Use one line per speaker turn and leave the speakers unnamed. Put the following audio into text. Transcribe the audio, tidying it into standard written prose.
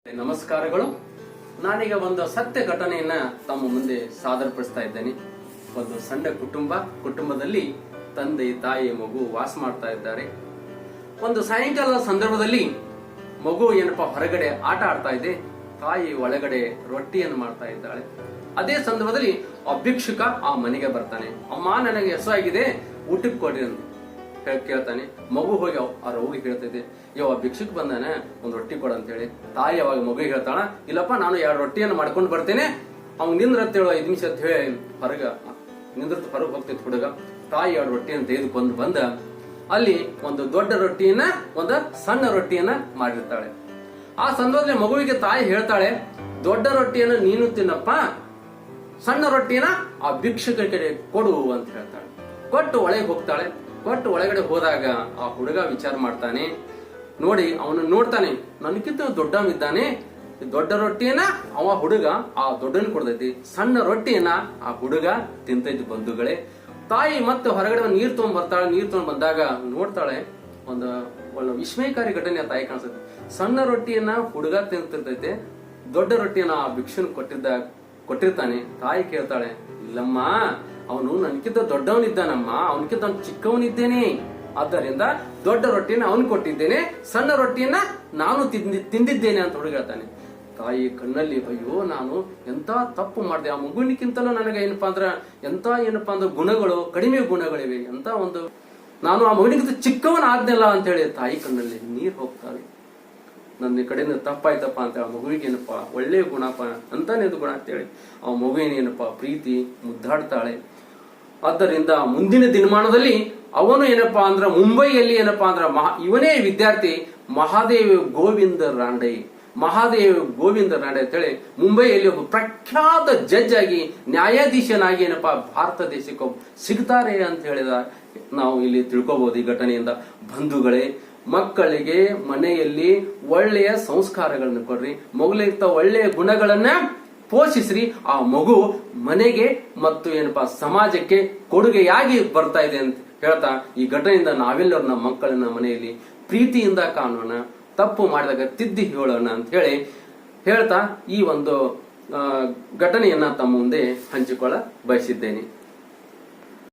ನಮಸ್ಕಾರಗಳು. ನಾನೀಗ ಒಂದು ಸತ್ಯ ಘಟನೆಯನ್ನ ತಮ್ಮ ಮುಂದೆ ಸಾದರಪಡಿಸ್ತಾ ಇದ್ದೇನೆ. ಒಂದು ಸಣ್ಣ ಕುಟುಂಬದಲ್ಲಿ ತಂದೆ, ತಾಯಿ, ಮಗು ವಾಸ ಮಾಡ್ತಾ ಇದ್ದಾರೆ. ಒಂದು ಸಾಯಂಕಾಲದ ಸಂದರ್ಭದಲ್ಲಿ ಮಗು ಹೊರಗಡೆ ಆಟ ಆಡ್ತಾ ಇದೆ. ತಾಯಿ ಒಳಗಡೆ ರೊಟ್ಟಿಯನ್ನು ಮಾಡ್ತಾ ಇದ್ದಾಳೆ. ಅದೇ ಸಂದರ್ಭದಲ್ಲಿ ಆ ಭಿಕ್ಷುಕ ಆ ಮನೆಗೆ ಬರ್ತಾನೆ. ಅಮ್ಮ, ನನಗೆ ಹಸುವಾಗಿದೆ, ಊಟಕ್ಕೆ ಕೊಡ್ರಿ ಅಂತ ಕೇಳ್ತಾನೆ. ಮಗು ಹೋಗಿ ಅವ್ರ ಹೋಗಿ ಹೇಳ್ತೈತೆ, ಭಿಕ್ಷುಕ್ ಬಂದಾನೆ, ಒಂದ್ ರೊಟ್ಟಿ ಕೊಡ ಅಂತ ಹೇಳಿ. ತಾಯಿ ಅವಾಗ ಮಗುಗೆ ಹೇಳ್ತಾಳ, ಇಲ್ಲಪ್ಪ, ನಾನು 2 ರೊಟ್ಟಿಯನ್ನು ಮಾಡ್ಕೊಂಡು ಬರ್ತೇನೆ, ಅವ್ನು ನಿಂದ್ರತ್ತೇಳು 5 ನಿಮಿಷ ಅಂತ ಹೇಳಿ ಹೊರಗೆ ಹೋಗ್ತೈತಿ ಹುಡುಗ. ತಾಯಿ 2 ರೊಟ್ಟಿಯನ್ನು ತೆಗೆದುಕೊಂಡು ಬಂದ ಅಲ್ಲಿ ಒಂದು ದೊಡ್ಡ ರೊಟ್ಟಿಯನ್ನ ಒಂದು ಸಣ್ಣ ರೊಟ್ಟಿಯನ್ನ ಮಾಡಿರ್ತಾಳೆ. ಆ ಸಂದರ್ಭದಲ್ಲಿ ಮಗುವಿಗೆ ತಾಯಿ ಹೇಳ್ತಾಳೆ, ದೊಡ್ಡ ರೊಟ್ಟಿಯನ್ನು ನೀನು ತಿನ್ನಪ್ಪ, ಸಣ್ಣ ರೊಟ್ಟಿಯನ್ನ ಆ ಭಿಕ್ಷುಕ ಕಡೆ ಕೊಡು ಅಂತ ಹೇಳ್ತಾಳೆ. ಕೊಟ್ಟು ಒಳಗೆ ಹೋಗ್ತಾಳೆ. ಕೊಟ್ಟು ಒಳಗಡೆ ಹೋದಾಗ ಆ ಹುಡುಗ ವಿಚಾರ ಮಾಡ್ತಾನೆ. ನೋಡಿ, ಅವನು ನೋಡ್ತಾನೆ, ನನಗಿಂತ ದೊಡ್ಡವನಿದ್ದಾನೆ. ದೊಡ್ಡ ರೊಟ್ಟಿಯನ್ನ ಹುಡುಗ ಆ ದೊಡ್ಡನ್ ಕೊಡ್ತೈತಿ, ಸಣ್ಣ ರೊಟ್ಟಿಯನ್ನ ಆ ಹುಡುಗ ತಿಂತೈತಿ. ಬಂಧುಗಳೇ, ತಾಯಿ ಮತ್ತೆ ಹೊರಗಡೆ ನೀರ್ ತಗೊಂಡ್ ಬರ್ತಾಳೆ. ನೀರ್ ತಗೊಂಡ್ ಬಂದಾಗ ನೋಡ್ತಾಳೆ, ಒಂದು ವಿಸ್ಮಯಕಾರಿ ಘಟನೆ ಆ ತಾಯಿ ಕಾಣಿಸ್ತೈತಿ. ಸಣ್ಣ ರೊಟ್ಟಿಯನ್ನ ಹುಡುಗ ತಿಂತಿರ್ತೈತೆ, ದೊಡ್ಡ ರೊಟ್ಟಿಯನ್ನ ಆ ಭಿಕ್ಷುನ್ ಕೊಟ್ಟಿರ್ತಾನೆ. ತಾಯಿ ಕೇಳ್ತಾಳೆ, ಇಲ್ಲಮ್ಮ, ಅವನು ನನ್ಕಿಂತ ದೊಡ್ಡವನಿದ್ದಾನಮ್ಮ, ಅವನಕ್ಕಿಂತ ಚಿಕ್ಕವನಿದ್ದೇನೆ, ಆದ್ದರಿಂದ ದೊಡ್ಡ ರೊಟ್ಟಿಯನ್ನ ಅವನು ಕೊಟ್ಟಿದ್ದೇನೆ, ಸಣ್ಣ ರೊಟ್ಟಿಯನ್ನ ನಾನು ತಿಂದಿದ್ದೇನೆ ಅಂತ ಹುಡುಗ ಹೇಳ್ತಾನೆ. ತಾಯಿ ಕಣ್ಣಲ್ಲಿ, ಅಯ್ಯೋ, ನಾನು ಎಂತ ತಪ್ಪು ಮಾಡಿದೆ, ಆ ಮಗುವಿನಕ್ಕಿಂತಲೂ ನನಗೆ ಏನಪ್ಪಾ ಅಂದ್ರೆ ಗುಣಗಳು, ಕಡಿಮೆ ಗುಣಗಳಿವೆ, ನಾನು ಆ ಮಗುವಿನಕ್ಕಿಂತ ಚಿಕ್ಕವನ ಆದ್ನಲ್ಲ ಅಂತ ಹೇಳಿ ತಾಯಿ ಕಣ್ಣಲ್ಲಿ ನೀರ್ ಹೋಗ್ತಾಳೆ. ನನ್ನ ಕಡೆಯಿಂದ ತಪ್ಪಾಯ್ತಪ್ಪ ಅಂತ ಆ ಮಗುವಿಗೆ ಒಳ್ಳೆಯ ಗುಣಪ್ಪ ಅಂತಾನೇದು ಗುಣ ಅಂತೇಳಿ ಆ ಮಗುವಿನ ಪ್ರೀತಿ ಮುದ್ದಾಡ್ತಾಳೆ. ಆದ್ದರಿಂದ ಮುಂದಿನ ದಿನಮಾನದಲ್ಲಿ ಅವನು ಅಂದ್ರೆ ಮುಂಬೈಯಲ್ಲಿ ಇವನೇ ವಿದ್ಯಾರ್ಥಿ ಮಹಾದೇವ್ ಗೋವಿಂದ ರಾಂಡೆ ಅಂತೇಳಿ ಮುಂಬೈಯಲ್ಲಿ ಒಬ್ಬ ಪ್ರಖ್ಯಾತ ಜಡ್ಜ್ ಆಗಿ, ನ್ಯಾಯಾಧೀಶನಾಗಿ ಭಾರತ ದೇಶಕ್ಕೆ ಸಿಗ್ತಾರೆ ಅಂತ ಹೇಳಿದ ನಾವು ಇಲ್ಲಿ ತಿಳ್ಕೋಬಹುದು ಈ ಘಟನೆಯಿಂದ. ಬಂಧುಗಳೇ, ಮಕ್ಕಳಿಗೆ ಮನೆಯಲ್ಲಿ ಒಳ್ಳೆಯ ಸಂಸ್ಕಾರಗಳನ್ನು ಕೊಡ್ರಿ, ಮಗುಲಿರ್ತ ಒಳ್ಳೆಯ ಗುಣಗಳನ್ನ ಪೋಷಿಸ್ರಿ. ಆ ಮಗು ಮನೆಗೆ ಮತ್ತು ಸಮಾಜಕ್ಕೆ ಕೊಡುಗೆಯಾಗಿ ಬರ್ತಾ ಇದೆ ಅಂತ ಹೇಳ್ತಾ, ಈ ಘಟನೆಯಿಂದ ನಾವೆಲ್ಲರೂ ನಮ್ಮ ಮಕ್ಕಳನ್ನ ಮನೆಯಲ್ಲಿ ಪ್ರೀತಿಯಿಂದ ಕಾಣೋಣ, ತಪ್ಪು ಮಾಡಿದಾಗ ತಿದ್ದಿ ಹೇಳೋಣ ಅಂತ ಹೇಳ್ತಾ ಈ ಒಂದು ಘಟನೆಯನ್ನ ತಮ್ಮ ಮುಂದೆ ಹಂಚಿಕೊಳ್ಳ ಬಯಸಿದ್ದೇನೆ.